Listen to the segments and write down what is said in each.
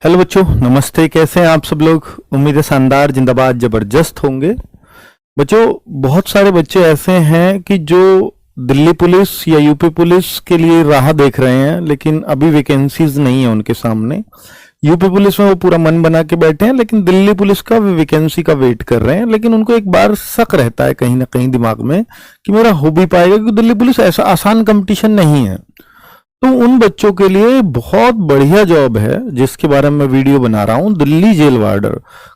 Hello बच्चों, नमस्ते। कैसे हैं आप सब लोग? उम्मीद है शानदार, जिंदाबाद, जबरदस्त होंगे। बच्चों, बहुत सारे बच्चे ऐसे हैं कि जो दिल्ली पुलिस या यूपी पुलिस के लिए राह देख रहे हैं, लेकिन अभी वैकेंसीज नहीं है उनके सामने। यूपी पुलिस में वो पूरा मन बना के बैठे हैं, लेकिन दिल्ली पुलिस का वैकेंसी का वेट कर रहे हैं। लेकिन उनको एक बार शक रहता है कहीं ना कहीं दिमाग में कि मेरा हो भी पाएगा, क्योंकि दिल्ली पुलिस ऐसा आसान कंपटीशन नहीं है। तो उन बच्चों के लिए बहुत बढ़िया जॉब है जिसके बारे में मैं वीडियो बना रहा हूं, दिल्ली जेल वार्डर।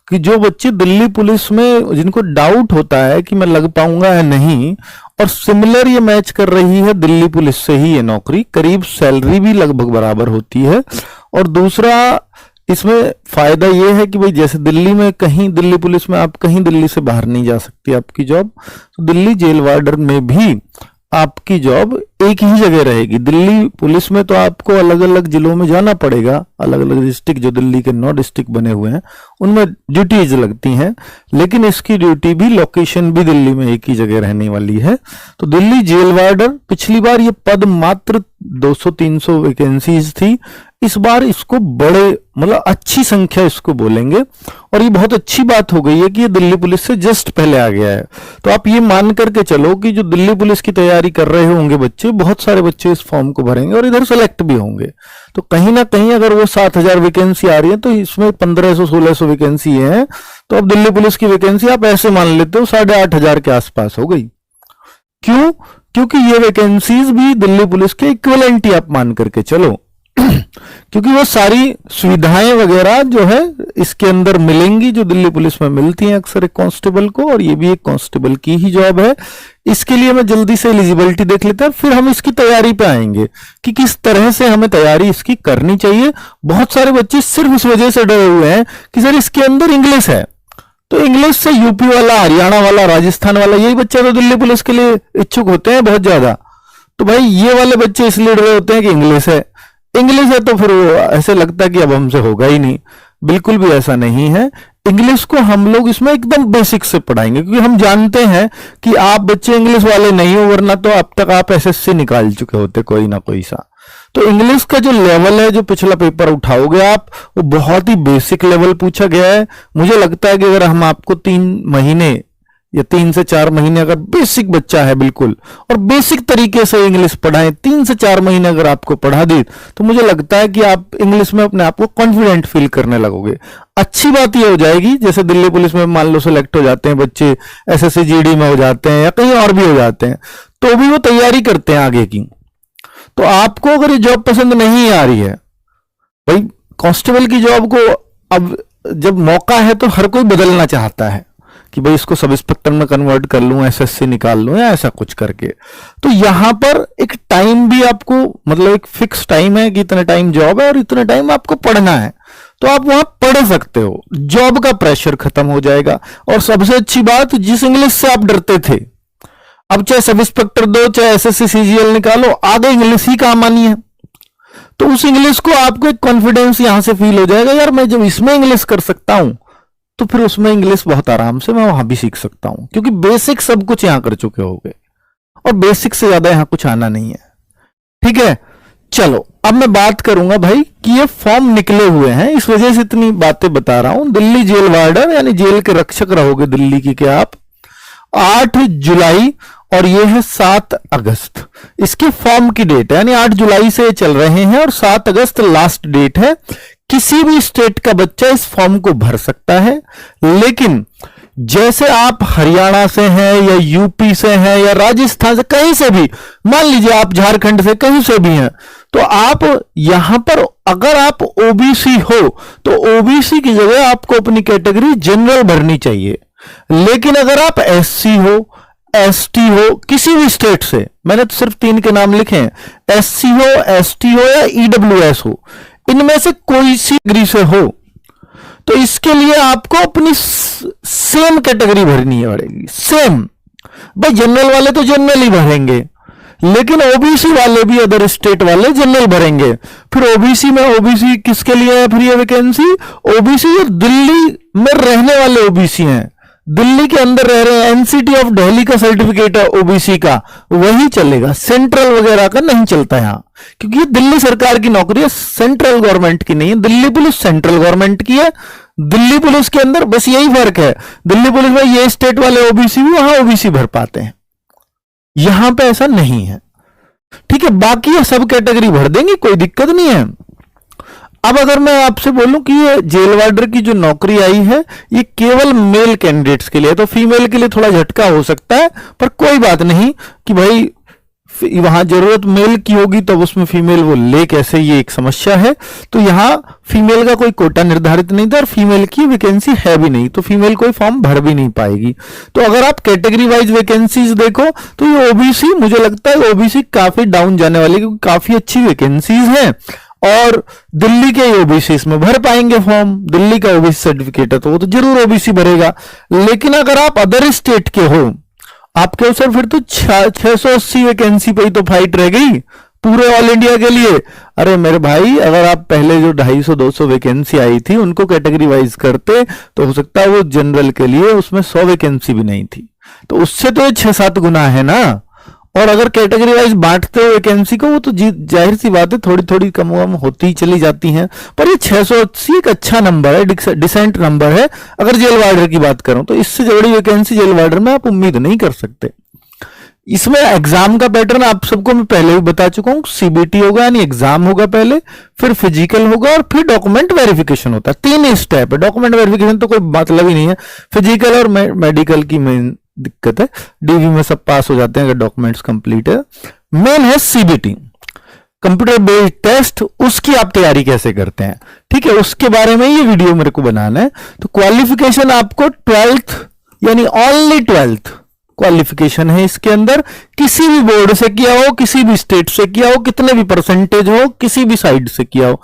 कि जो बच्चे दिल्ली पुलिस में, जिनको डाउट होता है कि मैं लग पाऊंगा या नहीं, और सिमिलर ये मैच कर रही है दिल्ली पुलिस से ही ये नौकरी, करीब सैलरी भी लगभग बराबर होती है। और दूसरा इसमें फायदा ये है कि भाई जैसे दिल्ली में कहीं, दिल्ली पुलिस में आप कहीं दिल्ली से बाहर नहीं जा सकती आपकी जॉब, तो दिल्ली जेल वार्डर में भी आपकी जॉब एक ही जगह रहेगी। दिल्ली पुलिस में तो आपको अलग अलग जिलों में जाना पड़ेगा, अलग अलग डिस्ट्रिक्ट, जो दिल्ली के 9 डिस्ट्रिक्ट बने हुए हैं उनमें ड्यूटीज लगती हैं, लेकिन इसकी ड्यूटी भी, लोकेशन भी दिल्ली में एक ही जगह रहने वाली है। तो दिल्ली जेल वार्डर, पिछली बार ये पद मात्र 200-300 वैकेंसीज थी। इस बार इसको बड़े, मतलब अच्छी संख्या इसको बोलेंगे, और ये बहुत अच्छी बात हो गई है कि ये दिल्ली पुलिस से जस्ट पहले आ गया है। तो आप ये मान करके चलो कि जो दिल्ली पुलिस की तैयारी कर रहे होंगे बच्चे, बहुत सारे बच्चे इस फॉर्म को भरेंगे और इधर सेलेक्ट भी होंगे। तो कहीं ना कहीं अगर वो 7,000 वैकेंसी आ रही है तो इसमें 1500-1600 वैकेंसी है। तो अब दिल्ली पुलिस की वैकेंसी आप ऐसे मान लेते हो 8,500 के आसपास हो गई। क्यों? क्योंकि ये वैकेंसीज भी दिल्ली पुलिस के इक्विवेलेंट ही आप मान करके चलो, क्योंकि वो सारी सुविधाएं वगैरह जो है इसके अंदर मिलेंगी जो दिल्ली पुलिस में मिलती हैं अक्सर एक कांस्टेबल को, और ये भी एक कांस्टेबल की ही जॉब है। इसके लिए मैं जल्दी से एलिजिबिलिटी देख लेते हैं, फिर हम इसकी तैयारी पे आएंगे कि किस तरह से हमें तैयारी इसकी करनी चाहिए। बहुत सारे बच्चे सिर्फ इस वजह से डरे हुए हैं कि सर इसके अंदर इंग्लिश है, तो इंग्लिश से यूपी वाला, हरियाणा वाला, राजस्थान वाला, यही बच्चे तो दिल्ली पुलिस के लिए इच्छुक होते हैं बहुत ज्यादा। तो भाई ये वाले बच्चे इसलिए डरे होते हैं कि इंग्लिश है, इंग्लिश है तो फिर वो ऐसे लगता है कि अब हमसे होगा ही नहीं। बिल्कुल भी ऐसा नहीं है। इंग्लिश को हम लोग इसमें एकदम बेसिक से पढ़ाएंगे, क्योंकि हम जानते हैं कि आप बच्चे इंग्लिश वाले नहीं हो, वरना तो अब तक आप एसएससी निकाल चुके होते कोई ना कोई सा। तो इंग्लिश का जो लेवल है, जो पिछला पेपर उठाओगे आप, वो बहुत ही बेसिक लेवल पूछा गया है। मुझे लगता है कि अगर हम आपको 3 महीने या 3 से 4 महीने, अगर बेसिक बच्चा है बिल्कुल और बेसिक तरीके से इंग्लिश पढ़ाएं, 3 से 4 महीने अगर आपको पढ़ा दी, तो मुझे लगता है कि आप इंग्लिश में अपने आप को कॉन्फिडेंट फील करने लगोगे। अच्छी बात यह हो जाएगी, जैसे दिल्ली पुलिस में मान लो सेलेक्ट हो जाते हैं बच्चे, एसएससी जीडी में हो जाते हैं या कहीं और भी हो जाते हैं, तो भी वो तैयारी करते हैं आगे की। तो आपको अगर ये जॉब पसंद नहीं आ रही है, भाई कांस्टेबल की जॉब को अब जब मौका है तो हर कोई बदलना चाहता है कि भाई इसको सब इंस्पेक्टर में कन्वर्ट कर लूं, एसएससी निकाल लूं या ऐसा कुछ करके। तो यहां पर एक टाइम भी आपको, मतलब एक फिक्स टाइम है कि इतने टाइम जॉब है और इतने टाइम आपको पढ़ना है, तो आप वहां पढ़ सकते हो। जॉब का प्रेशर खत्म हो जाएगा। और सबसे अच्छी बात, जिस इंग्लिश से आप डरते थे, अब चाहे सब इंस्पेक्टर दो, चाहे एसएससी सीजीएल निकालो, आगे इंग्लिश ही काम आनी है। तो उस इंग्लिश को आपको एक कॉन्फिडेंस यहां से फील हो जाएगा, यार मैं जब इसमें इंग्लिश कर सकता हूं तो फिर उसमें इंग्लिश बहुत आराम से मैं वहां भी सीख सकता हूं, क्योंकि बेसिक सब कुछ यहां कर चुके होगे और बेसिक से ज्यादा यहां कुछ आना नहीं है। ठीक है, चलो अब मैं बात करूंगा भाई कि ये फॉर्म निकले हुए हैं, इस वजह से इतनी बातें बता रहा हूं। दिल्ली जेल वार्डर यानी जेल के रक्षक रहोगे दिल्ली की क्या आप, 8 जुलाई और ये है 7 अगस्त इसके फॉर्म की डेट है, यानी 8 जुलाई से चल रहे हैं और 7 अगस्त लास्ट डेट है। किसी भी स्टेट का बच्चा इस फॉर्म को भर सकता है, लेकिन जैसे आप हरियाणा से हैं या यूपी से हैं या राजस्थान से, कहीं से भी, मान लीजिए आप झारखंड से कहीं से भी हैं, तो आप यहां पर अगर आप ओबीसी हो तो ओबीसी की जगह आपको अपनी कैटेगरी जनरल भरनी चाहिए। लेकिन अगर आप एससी हो, एसटी हो, किसी भी स्टेट से, मैंने तो सिर्फ 3 के नाम लिखे हैं, एससी हो, एसटी हो या ईडब्ल्यूएस हो, इनमें से कोई सी डिग्री से हो, तो इसके लिए आपको अपनी सेम कैटेगरी भरनी पड़ेगी। सेम, भाई जनरल वाले तो जनरल ही भरेंगे, लेकिन ओबीसी वाले भी, अदर स्टेट वाले जनरल भरेंगे। फिर ओबीसी में, ओबीसी किसके लिए है फिर ये वैकेंसी? ओबीसी जो दिल्ली में रहने वाले ओबीसी हैं, दिल्ली के अंदर रह रहे हैं, एनसीटी ऑफ दिल्ली का सर्टिफिकेट है ओबीसी का, वही चलेगा, सेंट्रल वगैरह का नहीं चलता यहां, क्योंकि ये दिल्ली सरकार की नौकरी है, सेंट्रल गवर्नमेंट की नहीं है। दिल्ली पुलिस सेंट्रल गवर्नमेंट की है। दिल्ली पुलिस के अंदर बस यही फर्क है, दिल्ली पुलिस में ये स्टेट वाले ओबीसी भी वहां ओबीसी भर पाते हैं, यहां पे ऐसा नहीं है। ठीक है, बाकी ये सब कैटेगरी भर देंगे, कोई दिक्कत नहीं है। अब अगर मैं आपसे बोलूं कि ये जेल वार्डर की जो नौकरी आई है ये केवल मेल कैंडिडेट्स के लिए, तो फीमेल के लिए थोड़ा झटका हो सकता है, पर कोई बात नहीं कि भाई वहां जरूरत मेल की होगी तब उसमें फीमेल वो ले कैसे, ये एक समस्या है। तो यहां फीमेल का कोई कोटा निर्धारित नहीं था और फीमेल की वैकेंसी है भी नहीं, तो फीमेल कोई फॉर्म भर भी नहीं पाएगी। तो अगर आप कैटेगरी वाइज वैकेंसीज देखो तो ये ओबीसी, मुझे लगता है ओबीसी काफी डाउन जाने वाली, क्योंकि काफी अच्छी वैकेंसीज हैं और दिल्ली के ओबीसी इसमें भर पाएंगे फॉर्म, दिल्ली का ओबीसी सर्टिफिकेट है तो वो तो जरूर ओबीसी भरेगा। लेकिन अगर आप अदर स्टेट के हो, आपके सर फिर तो 680 वैकेंसी पे ही तो फाइट रह गई पूरे ऑल इंडिया के लिए। अरे मेरे भाई, अगर आप पहले जो 250-200 वैकेंसी आई थी उनको कैटेगरी वाइज करते तो हो सकता है वो जनरल के लिए उसमें 100 वैकेंसी भी नहीं थी, तो उससे तो 6-7 गुना है ना। और अगर कैटेगरी वाइज बांटते हो वैकेंसी को, वो तो जाहिर सी बात है थोड़ी थोड़ी कम कम होती ही चली जाती हैं, पर ये 680 एक अच्छा नंबर है, डिसेंट नंबर है। अगर जेल वार्डर की बात करूं तो इससे बड़ी वैकेंसी जेल वार्डर में आप उम्मीद नहीं कर सकते। इसमें एग्जाम का पैटर्न आप सबको मैं पहले भी बता चुका हूं, सीबीटी होगा यानी एग्जाम होगा पहले, फिर फिजिकल होगा और फिर डॉक्यूमेंट वेरिफिकेशन होता है। 3 स्टेप है, डॉक्यूमेंट वेरिफिकेशन तो कोई मतलब ही नहीं है, फिजिकल और मेडिकल की मेन दिक्कत है, डीवी में सब पास हो जाते हैं अगर डॉक्यूमेंट्स कंप्लीट है। मेन है सीबीटी, कंप्यूटर बेस्ड टेस्ट, उसकी आप तैयारी कैसे करते हैं, ठीक है, उसके बारे में ये वीडियो मेरे को बनाना है। तो क्वालिफिकेशन आपको 12th यानी ओनली 12th क्वालिफिकेशन है इसके अंदर, किसी भी बोर्ड से किया हो, किसी भी स्टेट से किया हो, कितने भी परसेंटेज हो, किसी भी साइड से किया हो,